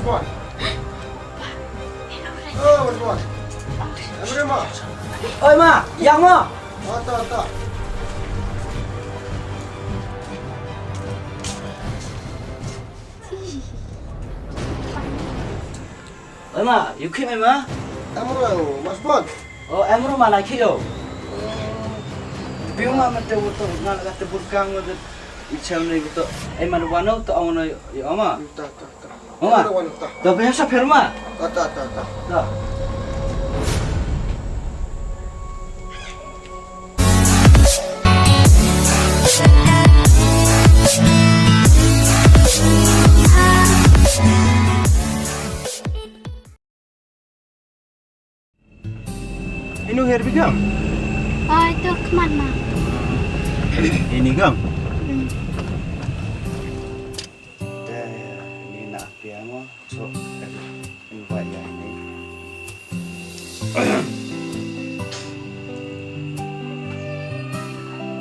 Buan. Oh, Mas Buan. Ambil mak. Oi mak, yang mak. Tak. Oi mak, you keep me mak? Ambil Mas Buan. Oh, emro mana kio? Biung mak mati betul, nak kata burkang betul. Icam ni betul. Mana wano tu awak nak, ya mak? Tak. Mak, dah biasa firma. Tak. Dah. Ini hair bigam. Oh, itu kemana? Ini gam. Ini nak piano, so invite yang ini.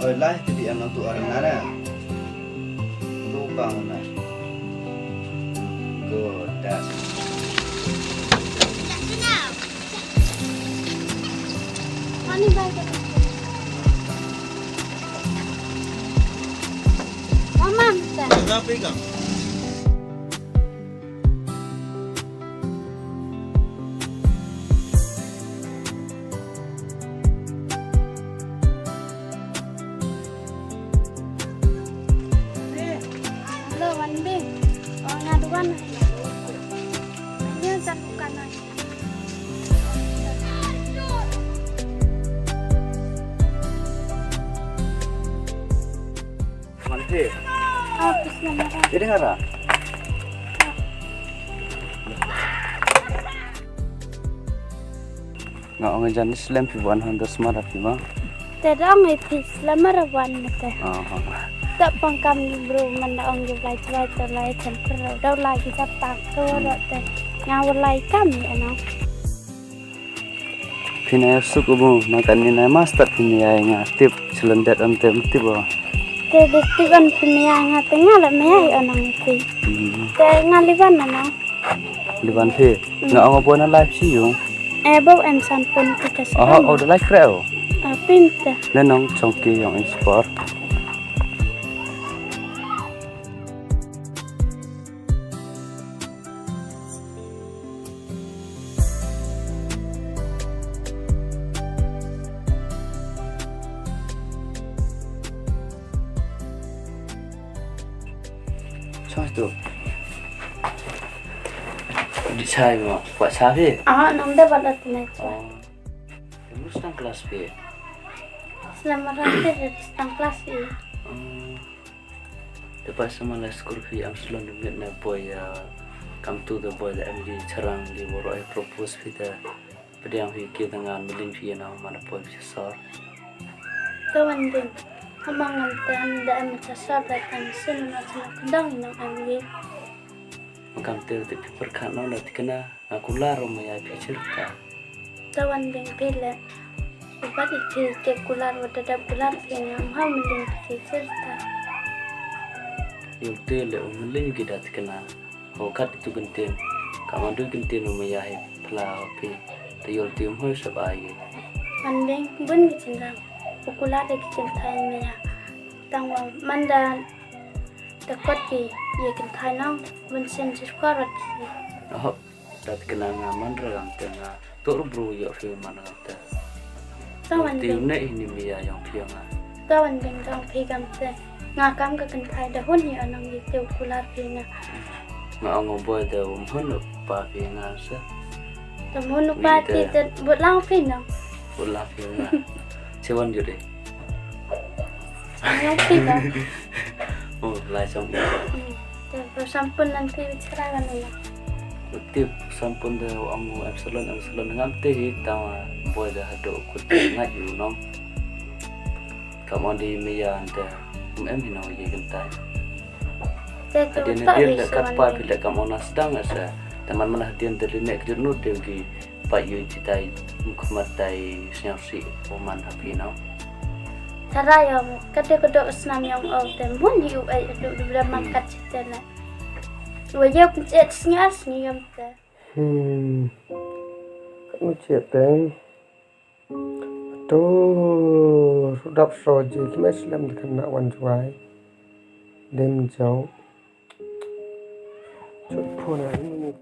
Oi lah, jadi anak tu orang nara. Lubang mana? Godas. Mana baik? Mama, betul. Enggak pegang. Hello, Wan Bing. Oh, ngaduan. Ini bukan lagi. Mantap. Habis nama. Jadi ngara. Nggak orang jenis Islam pibuan hendak semarah piba. Tidak ngai pis lamarawan mete. Ah. Tak pangkam bro mana orang jual jual terlai cemper. Dah lagi dapat turut teh. Ngawal lagi kami anak. Pina suku bu, makan ni nama start punya yang aktif selendet antem tiba. Tidak tiban punya yang tengah lah meh anak itu. Tengah liban anak. Liban pe, nggak orang pun live sih yo. Bau ensan pun kita Oh, udah live kreo. Pinta. Lenong congki yang sport. Sao tu? Di chai mo, buat sapi. Nong dah balat ni. Kamu sedang kelas B. Selama rasa dari setang kelas ini. Lepas sama les kurfi am selon dengan na boy come to the boy that MD charang di boro I propose kita pada yang kita dengan melin fi na mana boy besar. Kawan din. Amang antan dah mencasar datang sini macam kendang nang ambil. Makam tu tapi perkara nak kena aku laro maya cerita. Kawan din pila. Sebab itu kekular wadada bulan yang ham melin cerita. Yung tele melin kita kena. Hokat itu gentin. Kamu tu gentin maya pela pi. Tayol tium ho sabai. Andeng bun gicindang. Ukular de kicintai meya. Tangwa manda takot ki ye kintai nang bun sen jirkarat ki. Oh, dat kena ngaman ragam tengah. Tor bro yo fi mana kata. Kawan din. Tium ne ini maya yang pianga. Kawan din dong pegam te. Ngakam ka kintai dahun ni anang itu ukular pina. Ngong boy dah hun pa pianga sa. Tamun upati te buat lang pina. Ulah pianga. Cewan juga. Yang pina. Oh, lai som. Terus sampun nanti bicara kan ya. Utip sampun dah amu Epsilon ngam teh tawa boy dah do kut ngat yu nom. Kamu di meja anda em hina ye gentai. Ada dia dekat pa bila kamu nak sedang asa. Teman mana dia terlinek jernut dia gi pak yu citai mukmatai siasi oman hapinau. Cara yang kedua-kedua senam yang awal temun yu ay duduk dalam makat citela. Wajah pencet senyum teh. Kamu ceteng. Aduh, sudah soje gimana Islam dikena wan juai. Dem jauh. Cukup ini.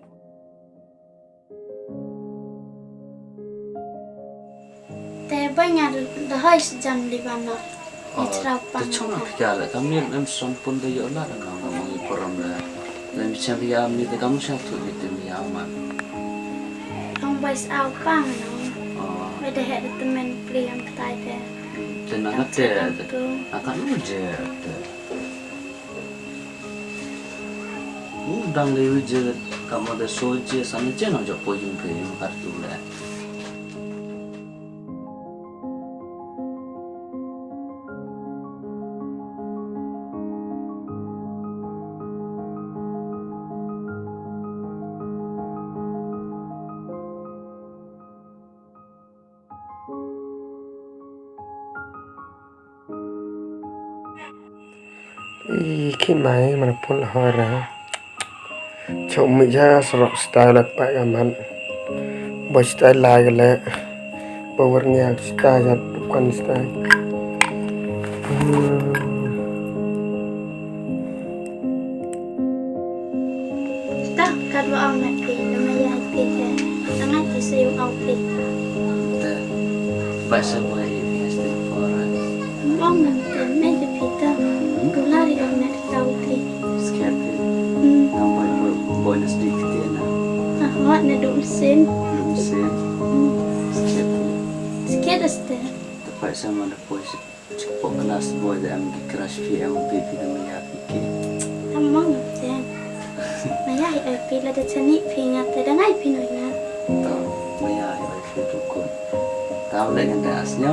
Teh banyak dah hai sejam di mana. Te chona fikala kami em son pun de yo la na ngomong program la. Lem siap ya mi de kamu siap tu itu mi aman. Ông bay sao bang nó. Oh, Bây giờ hệ temen beli yang tay teh. tenang aja. Akan aja. Udang lewi je kamu ada soje sana je no jo pojung pe yung kartu la. Khi máy mà pun hỏi ra. Chồng mình ra sọt style là phải cái man. Boy style lại cái lẽ. Power nghe style ra quan style. Tak kalau ông nak pergi nama yang pergi teh. Sangat tersenyum ông pergi. Te bahasa boy pasti fora. Ông nanti meja pergi teh. Kulari ông nak tahu pergi. Scared. Nampak boy na sedikit dia na. Awak nak duduk mesin. Lusin. Scared. Sikit aja. Tepat sama depois cepat kelas boy dah ambil crush fi am baby na maya fikir. Tamang teh. Maya ai pergi lah dah cani pergi ngata dah ngai pergi nak. Tahu maya ai fi dukun. Tahu lagi dah asnya.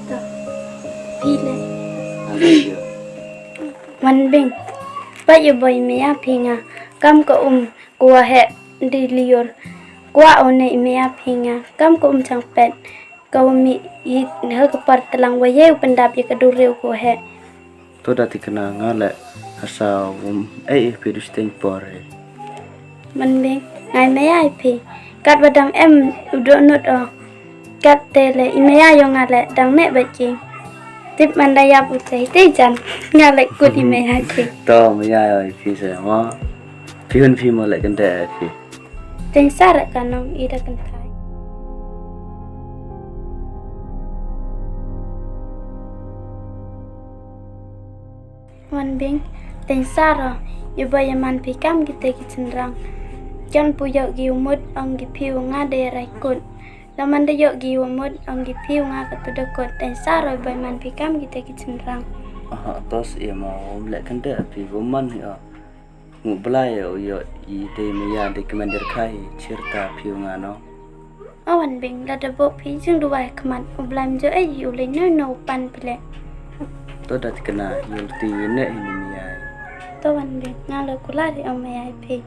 Tak. Pergi lah. Ada dia. Wan bing. Pak yo boy maya pinga. Kam ko gua he di liur. Gua one maya pinga. Kam ko chang pet. Kau mi i ne ke par telang waye pendap ye kedureu ko he. Tu dah dikena ngale asal virus tempore. Man bing. Ngai maya pi. Kat badang em udo nut o. Kat tele i maya yo ngale dang me bacing. Tip mandaya putih tejan ngale ku di maya pi. Tu maya ai fi sama. Fi mo lek kende fi. Teng sarak kanong ida kentai. Wan bing teng sara yo bayaman pikam kita kicenrang. Jan puyo gi umut ang gi piu nga de raikut. Laman de yo gi umut ang gi piu nga katudakut teng sara bayaman pikam kita kicenrang. Tos ia mau lek kende fi woman ya. Ngubelai yo ide maya de commander kai cerita fi ngano. Awan bing la de bo pi jing duai kemat ublam jo ai yu le no pan pile. Tu dah dikena yulti ne ini maya. Tawan bing ngalo kulari ang maya pi.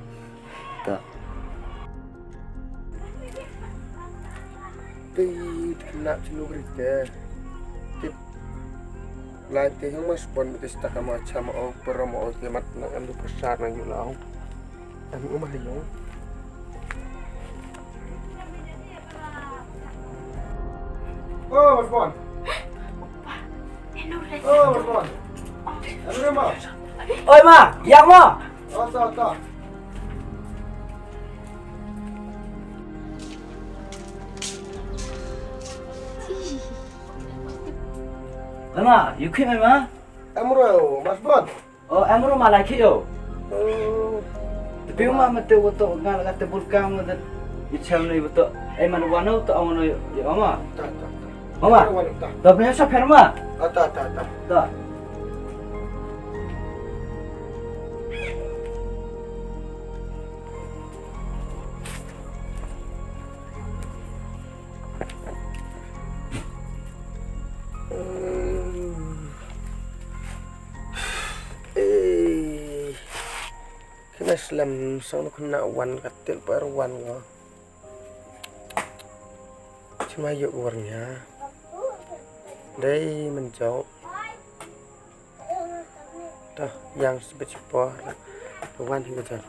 Tu. Tih kena celu berita. Tip. Lain teh yang mas pon betis tak macam au promo kemat nak ambil besar nang yulau. Kami umah yo. Oh, Mas Bon. Oh, Mas Bon. Ano naman? Oi ma, yak mo. Ata. Oi ma, you quit me ma. Amro, Mas Bon. Oh, amro ma like yo. Oh, Tapi ma mate woto ngal kate bulkang mo dat icham nei woto. Ai man wano to amono yo ma. ta. Mama, Ta. do punya sa perma. Ta. Do. Kena Islam sang kena wan katil perwan lo. Cuma yuk warnya. Đây menjauh. Dah yang sebecipah Wan hingga jan.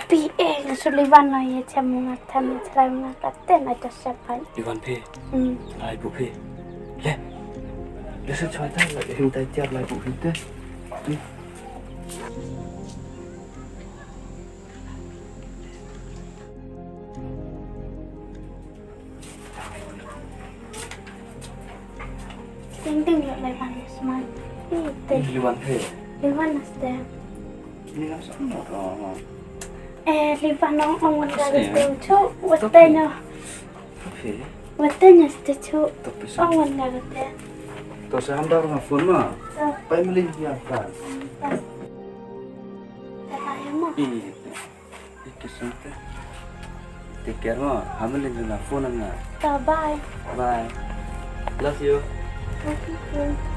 Pi Sullivan ya jamu ngatan cerama katen ada siapa? Iwan P. Hmm. Lai Bu P. Le. Le sa choi ta la him tai tiap lai Bu P te. Ting ya levan smart. Itu Iwan P. levan nasda. Ni nam sa mo ro. Levan orang gak tu watanya P. watanya tu To pisa. orang gak tu. To sa ham da ro phone ma. Pai melin ya ka. I. Ikisante. Take care ma. Hamelin na phone na. Bye. Bye. Love you. Thank you.